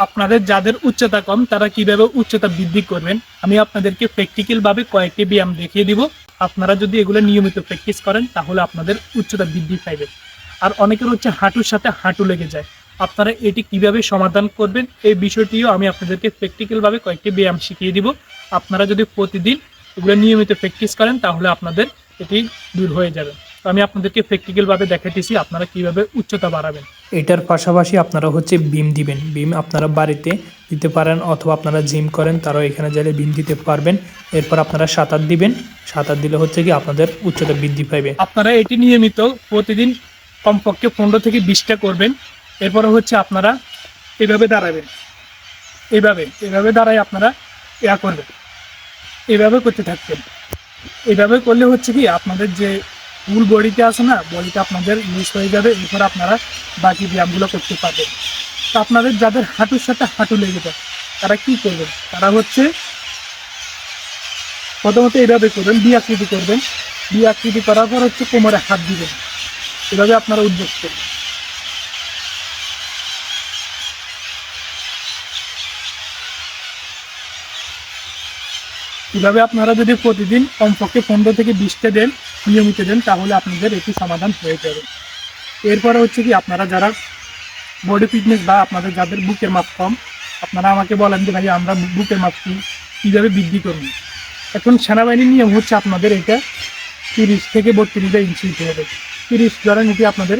আপনাদের যাদের উচ্চতা কম তারা কিভাবে উচ্চতা বৃদ্ধি করবেন আমি আপনাদেরকে প্র্যাকটিক্যাল ভাবে কয়েকটি ব্যায়াম দেখিয়ে দিব। আপনারা যদি এগুলো নিয়মিত প্র্যাকটিস করেন তাহলে আপনাদের উচ্চতা বৃদ্ধি পাইবে। আর অনেকের হচ্ছে হাঁটুর সাথে হাঁটু লেগে যায়, আপনারা এটি কিভাবে সমাধান করবেন এই বিষয়টিও আমি আপনাদেরকে প্র্যাকটিক্যাল ভাবে কয়েকটি ব্যায়াম শিখিয়ে দিব। আপনারা যদি প্রতিদিন এগুলো নিয়মিত প্র্যাকটিস করেন তাহলে আপনাদের এটি দূর হয়ে যাবে। তো আমি আপনাদেরকে প্র্যাকটিক্যাল ভাবে দেখাইতেছি আপনারা কিভাবে উচ্চতা বাড়াবেন। এটার পাশাপাশি আপনারা হচ্ছে বিম দিবেন। বিম আপনারা বাড়িতে দিতে পারেন অথবা আপনারা জিম করেন তারাও এখানে চাইলে বিম দিতে পারবেন। এরপর আপনারা সাঁতার দিবেন। সাঁতার দিলে হচ্ছে কি আপনাদের উচ্চতা বৃদ্ধি পাইবে। আপনারা এটি নিয়মিত প্রতিদিন কমপক্ষে 15 থেকে 20টা করবেন। এরপরে হচ্ছে আপনারা এভাবে দাঁড়াবেন, এভাবে দাঁড়ায় আপনারা করবেন, এভাবে করতে থাকবেন। এভাবে করলে হচ্ছে কি আপনাদের যে ফুল বডিতে আছে না, বডিটা আপনাদের লুজ হয়ে যাবে। এরপর আপনারা বাকি ব্যায়ামগুলো করতে পারবেন। তো আপনাদের যাদের হাঁটুর সাথে হাঁটু লেগে যায় তারা কি করবেন, তারা হচ্ছে প্রথমত এইভাবে করবেন, বি আকৃতি করবেন। বি আকৃতি করার পর হচ্ছে কোমরে হাত দিবেন, এভাবে আপনারা উদ্যোগ করবেন। এভাবে আপনারা যদি প্রতিদিন কমপক্ষে 15 থেকে 20টা দেন, নিয়মিত দেন, তাহলে আপনাদের এটি সমাধান হয়ে যাবে। এরপরে হচ্ছে কি আপনারা যারা বডি ফিটনেস বা আপনাদের যাদের বুকের মাপ কম, আপনারা আমাকে বলেন যে ভাই আমরা বুকের মাপ কীভাবে বৃদ্ধি করব। এখন সেনাবাহিনীর নিয়ম হচ্ছে আপনাদের এটা 30 থেকে 32 ইঞ্চি হতে হবে। 30 ধরেন এটি আপনাদের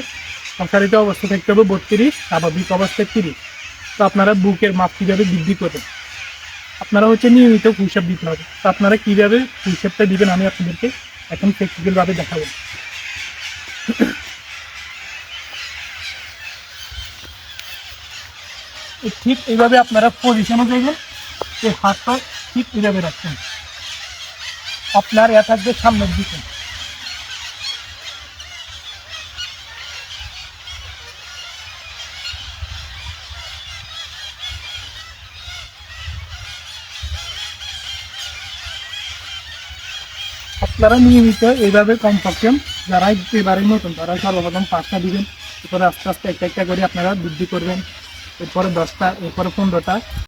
প্রসারিত অবস্থা থাকতে হবে 32, স্বাভাবিক অবস্থায় 30। তো আপনারা বুকের মাপ কীভাবে বৃদ্ধি করবেন, আপনারা হচ্ছে নিয়মিত পুশ-আপ দিতে হবে। তো আপনারা কীভাবে পুশ-আপটা দিবেন আমি আপনাদেরকে এখন প্র্যাকটিক্যালভাবে দেখাবো। ঠিক এইভাবে আপনারা পজিশনে যাবেন, এই হাতটা ঠিক এইভাবে রাখবেন, আপনার থাকবে সামনের দিকে। আপনারা নিয়মিত এইভাবে কমপক্ষে যারা এবারে নতুন তারা সর্বপ্রথম 5টা দিবেন, এরপরে আস্তে আস্তে একটা একটা করে আপনারা বৃদ্ধি করবেন, এরপরে 10টা, এরপরে 15টা।